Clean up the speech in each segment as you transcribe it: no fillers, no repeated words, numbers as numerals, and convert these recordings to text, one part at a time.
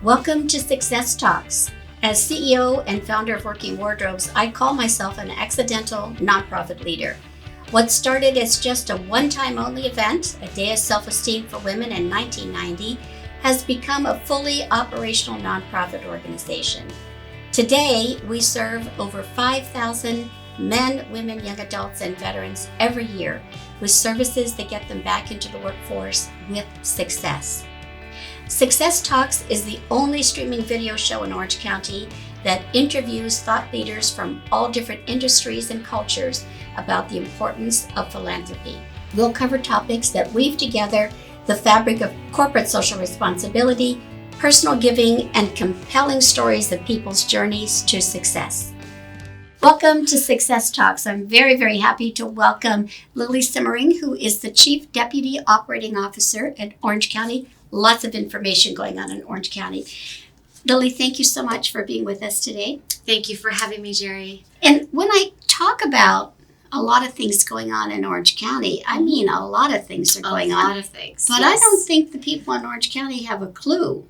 Welcome to Success Talks. As CEO and founder of Working Wardrobes, I call myself an accidental nonprofit leader. What started as just a one-time only event, a day of self-esteem for women in 1990, has become a fully operational nonprofit organization. Today, we serve over 5,000 men, women, young adults, and veterans every year with services that get them back into the workforce with success. Success Talks is the only streaming video show in Orange County that interviews thought leaders from all different industries and cultures about the importance of philanthropy. We'll cover topics that weave together the fabric of corporate social responsibility, personal giving, and compelling stories of people's journeys to success. Welcome to Success Talks. I'm very, very happy to welcome Lilly Simmering, who is the Chief Deputy Operating Officer at Orange County. Lots of information going on in Orange County. Lilly, thank you so much for being with us today. Thank you for having me, Jerri. And when I talk about a lot of things going on in Orange County, I mean a lot of things are going on. A lot of things. But yes. I don't think the people in Orange County have a clue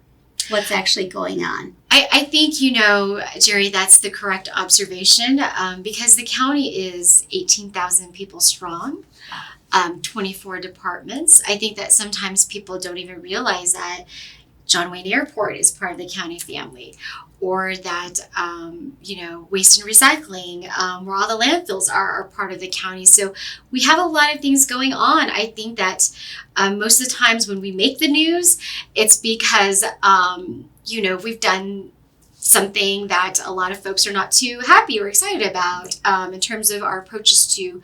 what's actually going on. I think, Jerri, that's the correct observation because the county is 18,000 people strong. 24 departments. I think that sometimes people don't even realize that John Wayne Airport is part of the county family, or that, waste and recycling, where all the landfills are part of the county. So we have a lot of things going on. I think that most of the times when we make the news, it's because, we've done something that a lot of folks are not too happy or excited about in terms of our approaches to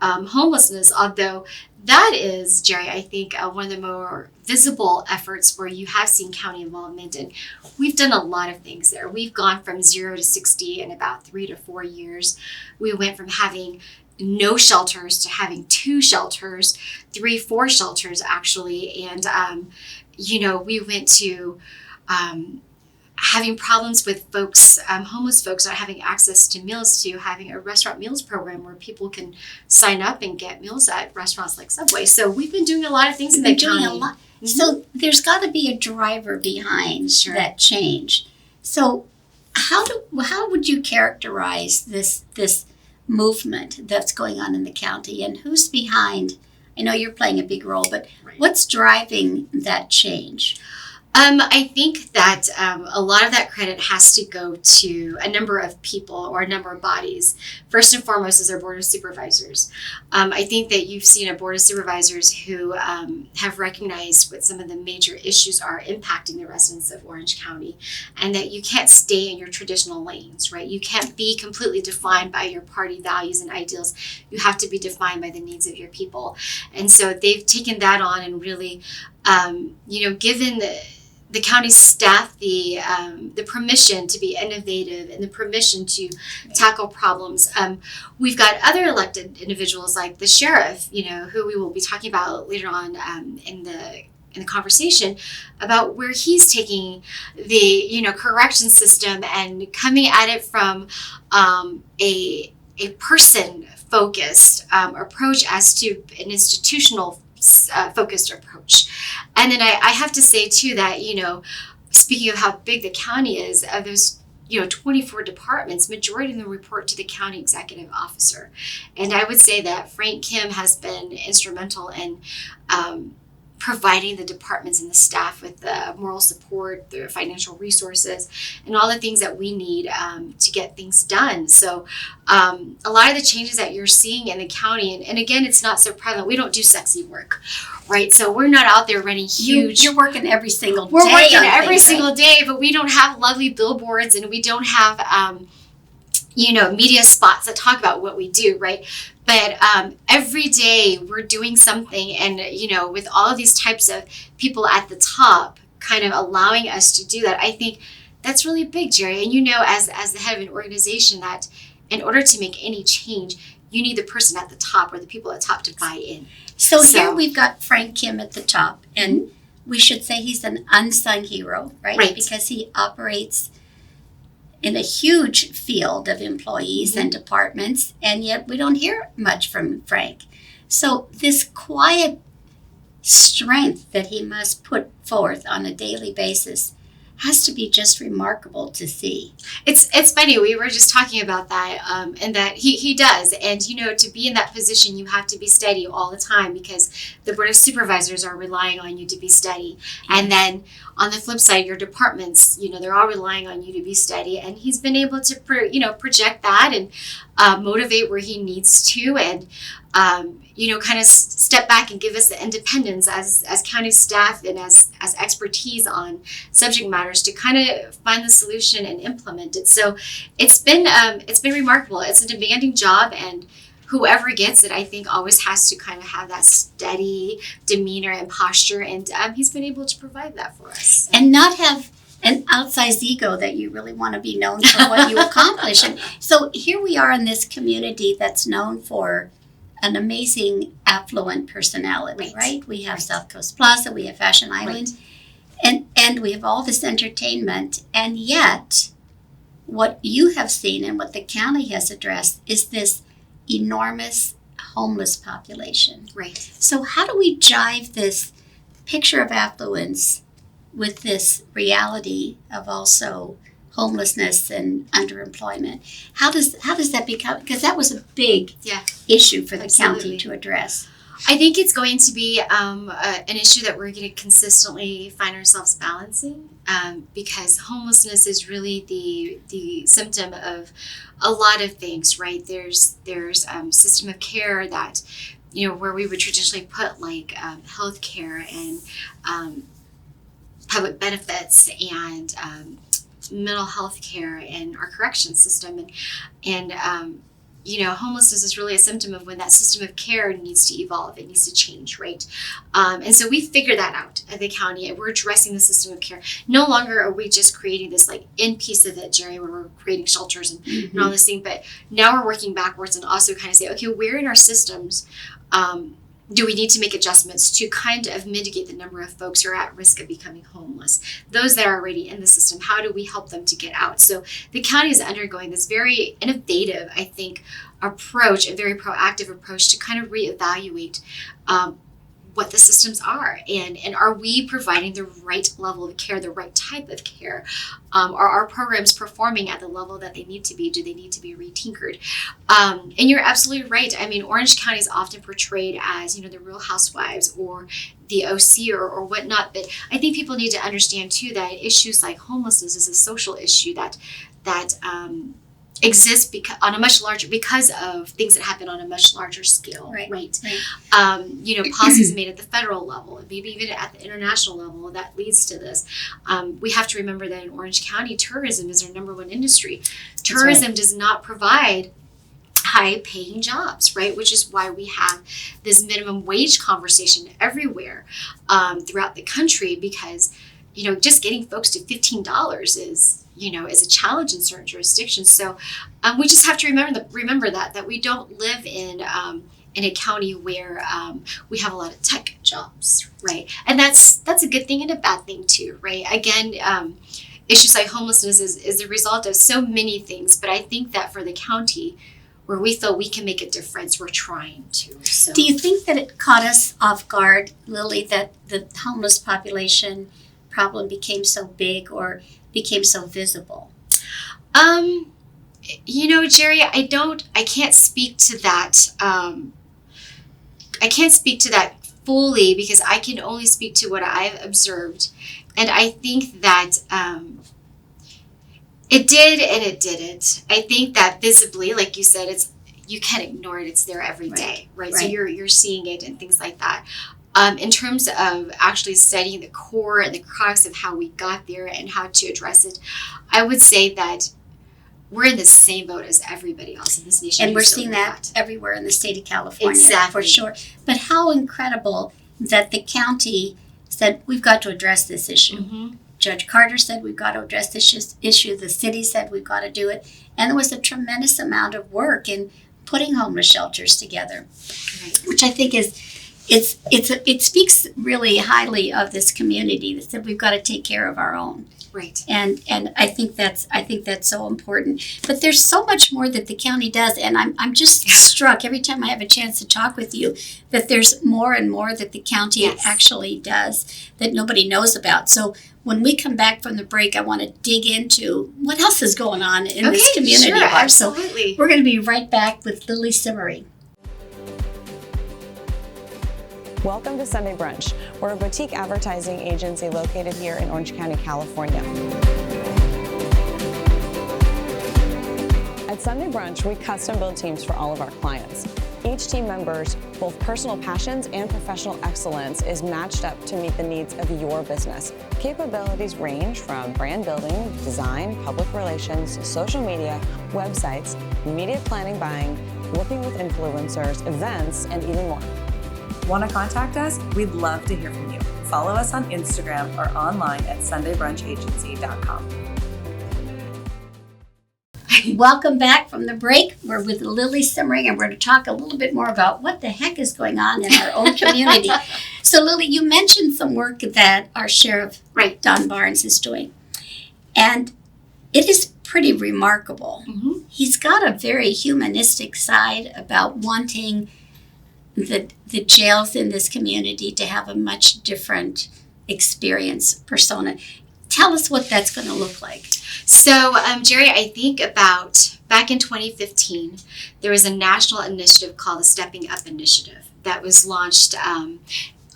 homelessness, although that is, Jerri, I think one of the more visible efforts where you have seen county involvement, and we've done a lot of things there. We've gone from 0 to 60 in about 3 to 4 years. We went from having no shelters to having 2 shelters, 3, 4 shelters actually, and we went to having problems with folks, homeless folks not having access to meals, to having a restaurant meals program where people can sign up and get meals at restaurants like Subway. So we've been doing a lot of things in the county. Mm-hmm. So there's got to be a driver behind that change. So how would you characterize this movement that's going on in the county, and who's behind? I know you're playing a big role, but what's driving that change? I think that a lot of that credit has to go to a number of people or a number of bodies. First and foremost is our Board of Supervisors. I think that you've seen a Board of Supervisors who have recognized what some of the major issues are impacting the residents of Orange County, and that you can't stay in your traditional lanes, right? You can't be completely defined by your party values and ideals. You have to be defined by the needs of your people. And so they've taken that on and really, given the county staff the permission to be innovative and the permission to tackle problems. We've got other elected individuals like the sheriff, who we will be talking about later on in the conversation about where he's taking the correction system and coming at it from a person focused approach as to an institutional focused approach. And then I have to say too that, speaking of how big the county is, there's 24 departments, majority of them report to the county executive officer. And I would say that Frank Kim has been instrumental in providing the departments and the staff with the moral support, the financial resources, and all the things that we need to get things done. So a lot of the changes that you're seeing in the county, and again, it's not so prevalent. We don't do sexy work, right? So we're not out there running huge. You're working every single day. We're working every single day, but we don't have lovely billboards, and we don't have media spots that talk about what we do, right? But every day we're doing something, and with all of these types of people at the top kind of allowing us to do that, I think that's really big, Jerri. And as the head of an organization, that in order to make any change, you need the person at the top or the people at the top to buy in. So here we've got Frank Kim at the top, and we should say he's an unsung hero, right? Because he operates in a huge field of employees and departments, and yet we don't hear much from Frank. So this quiet strength that he must put forth on a daily basis, has to be just remarkable to see. It's funny. We were just talking about that, and that he does. And, to be in that position, you have to be steady all the time because the Board of Supervisors are relying on you to be steady. And then on the flip side, your departments, they're all relying on you to be steady. And he's been able to, project that and motivate where he needs to, and kind of step back and give us the independence as county staff and as expertise on subject matters to kind of find the solution and implement it. So it's been remarkable. It's a demanding job, and whoever gets it, I think, always has to kind of have that steady demeanor and posture, and he's been able to provide that for us. And not have an outsized ego that you really want to be known for what you accomplish. And so here we are in this community that's known for an amazing affluent personality, right? We have South Coast Plaza, we have Fashion Island, and we have all this entertainment. And yet, what you have seen and what the county has addressed is this enormous homeless population. Right. So how do we jive this picture of affluence with this reality of also homelessness and underemployment? How does that become, because that was a big issue for the county to address. I think it's going to be an issue that we're going to consistently find ourselves balancing, because homelessness is really the symptom of a lot of things, right? There's system of care that, where we would traditionally put like health care and public benefits and mental health care and our correction system, and homelessness is really a symptom of when that system of care needs to evolve. It needs to change, right? And so we figured that out at the county, and we're addressing the system of care. No longer are we just creating this like end piece of it, Jerri, where we're creating shelters and all this thing, but now we're working backwards and also kind of say, okay, where in our systems do we need to make adjustments to kind of mitigate the number of folks who are at risk of becoming homeless? Those that are already in the system, how do we help them to get out? So the county is undergoing this very innovative, I think, approach, a very proactive approach to kind of reevaluate what the systems are, and are we providing the right level of care, the right type of care? Are our programs performing at the level that they need to be? Do they need to be retinkered? And you're absolutely right. I mean, Orange County is often portrayed as, the Real Housewives or the OC or whatnot, but I think people need to understand too that issues like homelessness is a social issue that exists because of things that happen on a much larger scale, right? Policies made at the federal level, maybe even at the international level, that leads to this. We have to remember that in Orange County, tourism is our number one industry. Tourism does not provide high-paying jobs, right? Which is why we have this minimum wage conversation everywhere throughout the country, because just getting folks to $15 is a challenge in certain jurisdictions. So we just have to remember that we don't live in a county where we have a lot of tech jobs, right? And that's a good thing and a bad thing too, right? Again, issues like homelessness is the result of so many things, but I think that for the county, where we feel we can make a difference, we're trying to. So. Do you think that it caught us off guard, Lilly, that the homeless population problem became so big or became so visible? Jerri, I can't speak to that. I can't speak to that fully because I can only speak to what I've observed. And I think that it did and it didn't. I think that visibly, like you said, you can't ignore it. It's there every day, right? So you're seeing it and things like that. In terms of actually studying the core and the crux of how we got there and how to address it, I would say that we're in the same boat as everybody else in this nation. And we're seeing that everywhere in the state of California, for sure. But how incredible that the county said, we've got to address this issue. Mm-hmm. Judge Carter said, we've got to address this issue. The city said, we've got to do it. And there was a tremendous amount of work in putting homeless shelters together, which I think is it speaks really highly of this community that we've got to take care of our own. Right. And I think that's so important. But there's so much more that the county does, and I'm just struck every time I have a chance to talk with you that there's more and more that the county actually does that nobody knows about. So when we come back from the break, I want to dig into what else is going on in this community. Sure, absolutely. So we're going to be right back with Lilly Simmering. Welcome to Sunday Brunch. We're a boutique advertising agency located here in Orange County, California. At Sunday Brunch, we custom build teams for all of our clients. Each team member's both personal passions and professional excellence is matched up to meet the needs of your business. Capabilities range from brand building, design, public relations, social media, websites, media planning, buying, working with influencers, events, and even more. Want to contact us? We'd love to hear from you. Follow us on Instagram or online at sundaybrunchagency.com. Welcome back from the break. We're with Lilly Simmering, and we're going to talk a little bit more about what the heck is going on in our own community. So, Lilly, you mentioned some work that our Sheriff, Don Barnes, is doing. And it is pretty remarkable. Mm-hmm. He's got a very humanistic side about wanting the jails in this community to have a much different experience persona. Tell us what that's going to look like. So, Jerri, I think about back in 2015, there was a national initiative called the Stepping Up Initiative that was launched on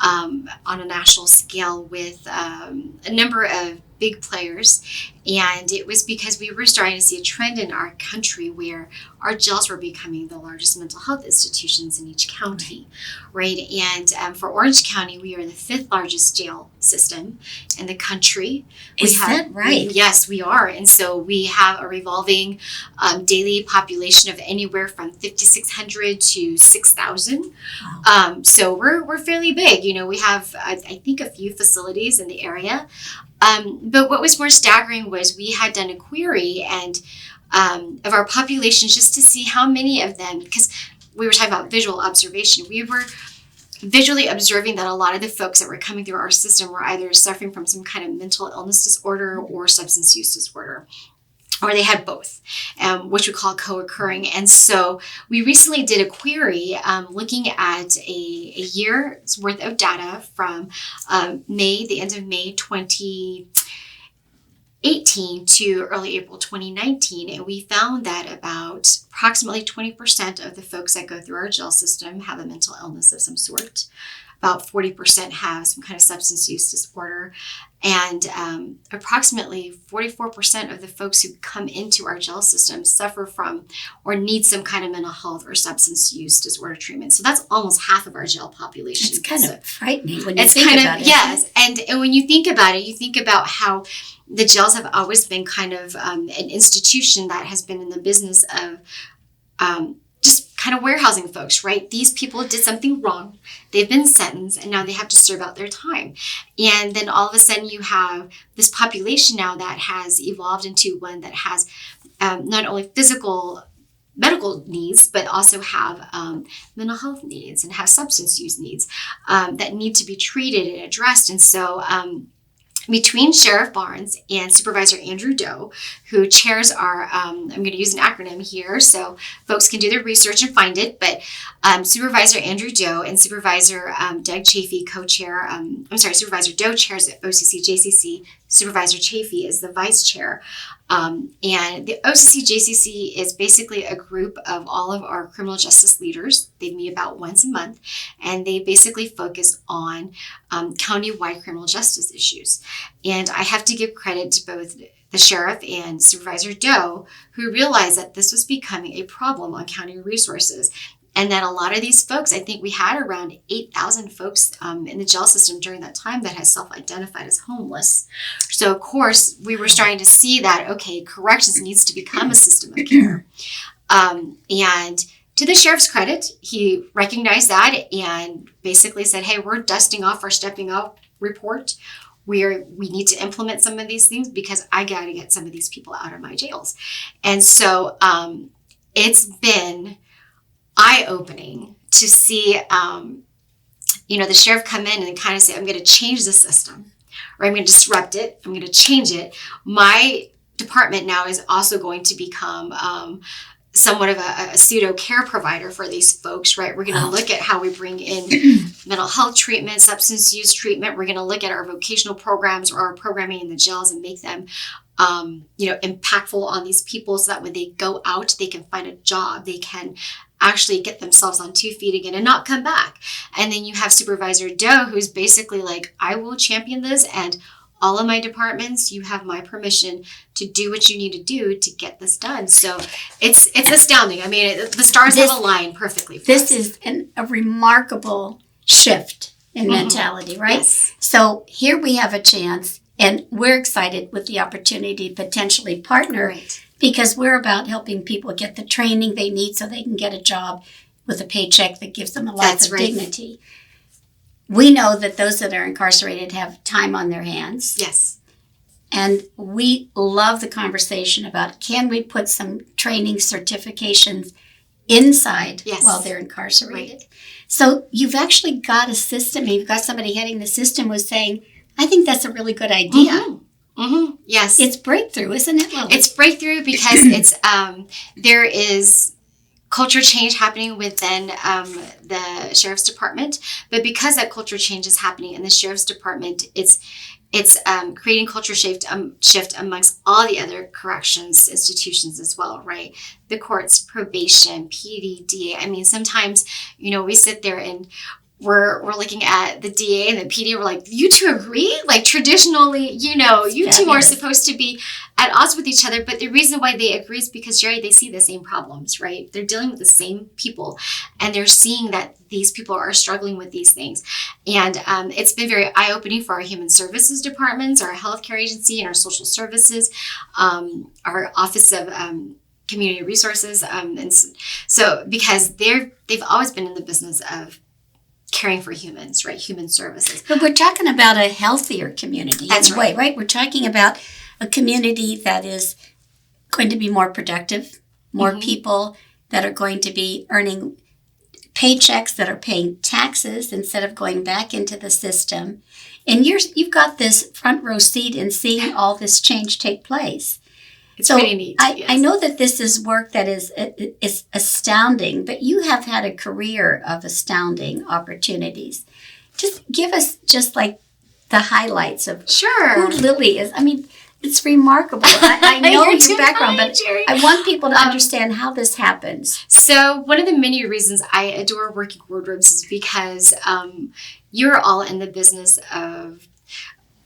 a national scale with a number of big players. And it was because we were starting to see a trend in our country where our jails were becoming the largest mental health institutions in each county, right? And for Orange County, we are the 5th largest jail system in the country. Is that right? Yes, we are. And so we have a revolving daily population of anywhere from 5,600 to 6,000. Wow. So we're fairly big. You know, we have, I think, a few facilities in the area. But what was more staggering was we had done a query and of our populations just to see how many of them, because we were talking about visual observation, we were visually observing that a lot of the folks that were coming through our system were either suffering from some kind of mental illness disorder or substance use disorder, or they had both, which we call co-occurring. And so we recently did a query looking at a year's worth of data from the end of May 2018 to early April 2019. And we found that about approximately 20% of the folks that go through our jail system have a mental illness of some sort. About 40% have some kind of substance use disorder. And approximately 44% of the folks who come into our jail system suffer from or need some kind of mental health or substance use disorder treatment. So that's almost half of our jail population. It's kind of frightening when you think about it. Yes. And when you think about it, you think about how the jails have always been kind of an institution that has been in the business of just kind of warehousing folks, right? These people did something wrong. They've been sentenced and now they have to serve out their time. And then all of a sudden you have this population now that has evolved into one that has not only physical medical needs, but also have mental health needs and have substance use needs that need to be treated and addressed. And so between Sheriff Barnes and Supervisor Andrew Doe, who chairs our, I'm going to use an acronym here so folks can do their research and find it, but Supervisor Andrew Doe and Supervisor Doug Chafee co-chair, Supervisor Doe chairs at OCCJCCC, Supervisor Chafee is the vice chair. And the OCCJCCC is basically a group of all of our criminal justice leaders. They meet about once a month, and they basically focus on county-wide criminal justice issues. And I have to give credit to both the sheriff and Supervisor Doe, who realized that this was becoming a problem on county resources. And that a lot of these folks, I think we had around 8,000 folks in the jail system during that time that had self-identified as homeless. So, of course, we were starting to see that, okay, corrections needs to become a system of care. And to the sheriff's credit, he recognized that and basically said, hey, we're dusting off our stepping up report. We need to implement some of these things because I got to get some of these people out of my jails. And so it's been eye-opening to see the sheriff come in and kind of say, I'm going to change the system, or I'm going to disrupt it, I'm going to change it. My department now is also going to become somewhat of a pseudo care provider for these folks, right? We're going to look at how we bring in mental health treatment, substance use treatment. We're going to look at our vocational programs or our programming in the jails and make them, impactful on these people so that when they go out, they can find a job. They can actually get themselves on 2 feet again and not come back. And then you have Supervisor Doe, who's basically like, I will champion this, and all of my departments, you have my permission to do what you need to do to get this done. So it's astounding. I mean, the stars have aligned perfectly for us. This is a remarkable shift in mentality, right? Yes. So here we have a chance, and we're excited with the opportunity to potentially partner, Right. because we're about helping people get the training they need so they can get a job with a paycheck that gives them a life That's of right. dignity. We know that those that are incarcerated have time on their hands. Yes. And we love the conversation about, can we put some training certifications inside Yes. while they're incarcerated? Right. So you've actually got a system. You've got somebody heading the system who's saying, I think that's a really good idea. Yes. It's breakthrough, isn't it, Lily? It's breakthrough because it's there is culture change happening within the sheriff's department, but because that culture change is happening in the sheriff's department, it's creating culture shift amongst all the other corrections institutions as well, right? The courts, probation, PD, DA. I mean, sometimes we sit there and we're looking at the DA and the PD. We're like, you two agree? Like traditionally, you two are supposed to be at odds with each other. But the reason why they agree is because, Jerri, they see the same problems, right? They're dealing with the same people, and they're seeing that these people are struggling with these things. And it's been very eye-opening for our human services departments, our healthcare agency, and our social services, our office of community resources, and so because they've always been in the business of caring for humans, right? Human services. But we're talking about a healthier community. That's in a way, right? We're talking about a community that is going to be more productive, more people that are going to be earning paychecks, that are paying taxes instead of going back into the system. And you've got this front row seat in seeing all this change take place. It's pretty neat. I know that this is work that is astounding, but you have had a career of astounding opportunities. Just give us just like the highlights of Sure. who Lilly is. I mean, it's remarkable. I know your background, but Jerri. I want people to understand how this happens. So one of the many reasons I adore working wardrobes is because you're all in the business of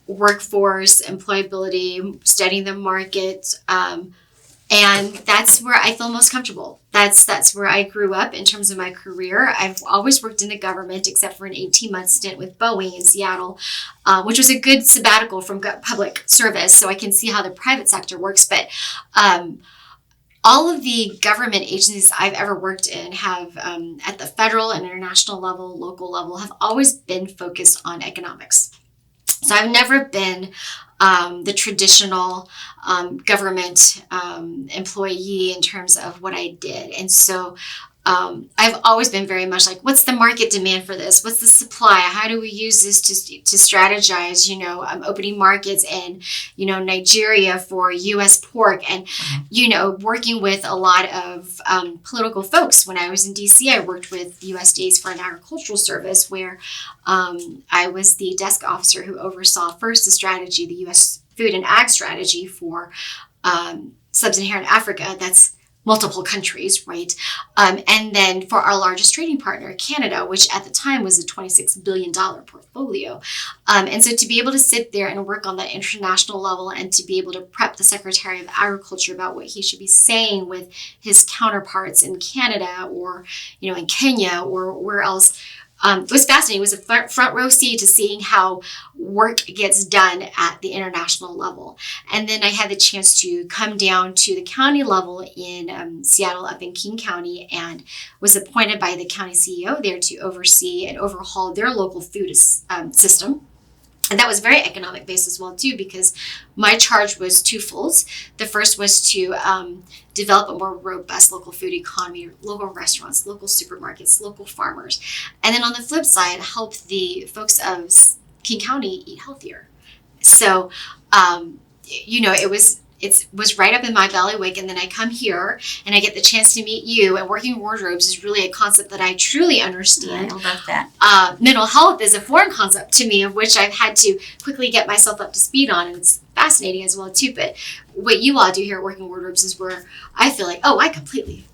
workforce, employability, studying the market, and that's where I feel most comfortable. That's where I grew up in terms of my career. I've always worked in the government, except for an 18-month stint with Boeing in Seattle, which was a good sabbatical from public service, so I can see how the private sector works. But all of the government agencies I've ever worked in have, at the federal and international level, local level, have always been focused on economics. So I've never been the traditional government employee in terms of what I did. And so I've always been very much like, what's the market demand for this? What's the supply? How do we use this to strategize, opening markets in, Nigeria for U.S. pork, and, working with a lot of political folks. When I was in D.C., I worked with USDA's Foreign Agricultural Service, where I was the desk officer who oversaw first the strategy, the U.S. Food and Ag strategy for Sub-Saharan Africa. That's multiple countries, right? And then for our largest trading partner, Canada, which at the time was a $26 billion portfolio. And so to be able to sit there and work on that international level and to be able to prep the Secretary of Agriculture about what he should be saying with his counterparts in Canada or, in Kenya or where else, it was fascinating. It was a front row seat to seeing how work gets done at the international level. And then I had the chance to come down to the county level in Seattle, up in King County, and was appointed by the county CEO there to oversee and overhaul their local food system. And that was very economic based as well too, because my charge was twofold. The first was to develop a more robust local food economy, local restaurants, local supermarkets, local farmers. And then on the flip side, help the folks of King County eat healthier. So, it was right up in my bailiwick, and then I come here and I get the chance to meet you, and working wardrobes is really a concept that I truly understand. I love that. Mental health is a foreign concept to me, of which I've had to quickly get myself up to speed on, and it's fascinating as well too. But what you all do here at Working Wardrobes is where I feel like, I completely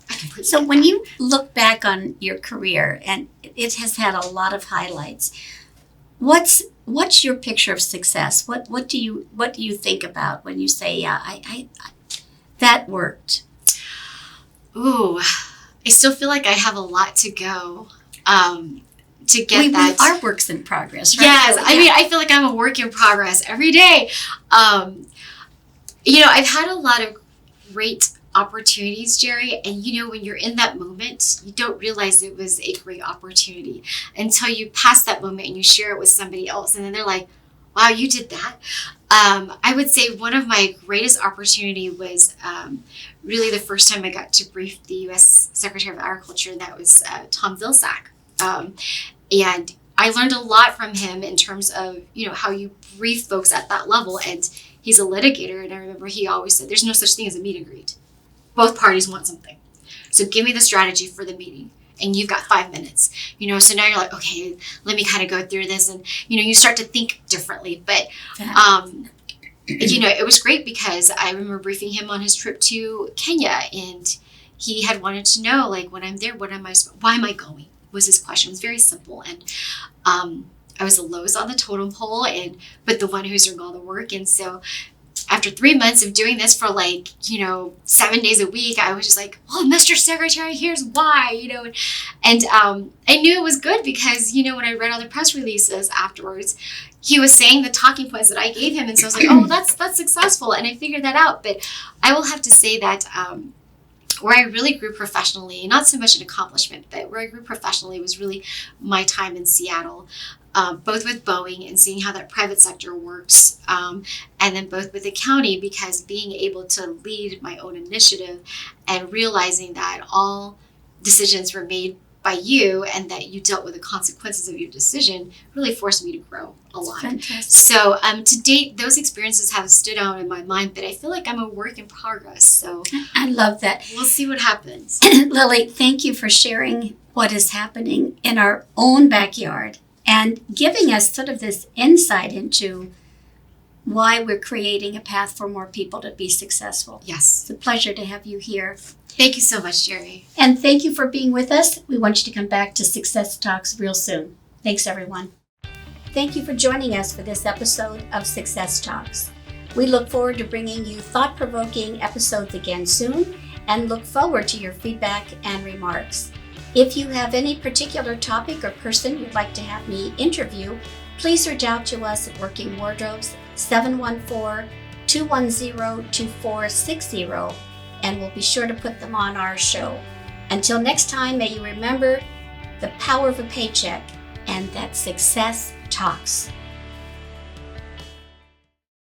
So get when that. you look back on your career, and it has had a lot of highlights, what's your picture of success? What do you think about when you say, I that worked? Ooh, I still feel like I have a lot to go to get that. Our work's in progress, right? Yes, So, I mean, I feel like I'm a work in progress every day. I've had a lot of great opportunities, Jerri, and when you're in that moment, you don't realize it was a great opportunity until you pass that moment and you share it with somebody else, and then they're like, wow, you did that. I would say one of my greatest opportunity was really the first time I got to brief the U.S. Secretary of Agriculture, and that was Tom Vilsack. And I learned a lot from him in terms of, how you brief folks at that level. And he's a litigator, and I remember he always said, there's no such thing as a meet and greet. Both parties want something. So give me the strategy for the meeting. And you've got 5 minutes, so now you're like, okay, let me kind of go through this. And, you start to think differently. But, it was great because I remember briefing him on his trip to Kenya, and he had wanted to know, like, when I'm there, why am I going? Was his question. It was very simple. And, I was the lowest on the totem pole, but the one who's doing all the work. And so after 3 months of doing this for 7 days a week, I was just like, oh, Mr. Secretary, here's why, and I knew it was good because, when I read all the press releases afterwards, he was saying the talking points that I gave him. And so I was like, oh, that's successful. And I figured that out. But I will have to say that where I really grew professionally, not so much an accomplishment, but where I grew professionally was really my time in Seattle. Both with Boeing and seeing how that private sector works, and then both with the county, because being able to lead my own initiative and realizing that all decisions were made by you and that you dealt with the consequences of your decision really forced me to grow a lot. Fantastic. So to date, those experiences have stood out in my mind, but I feel like I'm a work in progress. So I love that. We'll see what happens. Lilly, thank you for sharing what is happening in our own backyard and giving us sort of this insight into why we're creating a path for more people to be successful. Yes. It's a pleasure to have you here. Thank you so much, Jerri. And thank you for being with us. We want you to come back to Success Talks real soon. Thanks, everyone. Thank you for joining us for this episode of Success Talks. We look forward to bringing you thought-provoking episodes again soon and look forward to your feedback and remarks. If you have any particular topic or person you'd like to have me interview, please reach out to us at Working Wardrobes 714-210-2460, and we'll be sure to put them on our show. Until next time, may you remember the power of a paycheck and that success talks.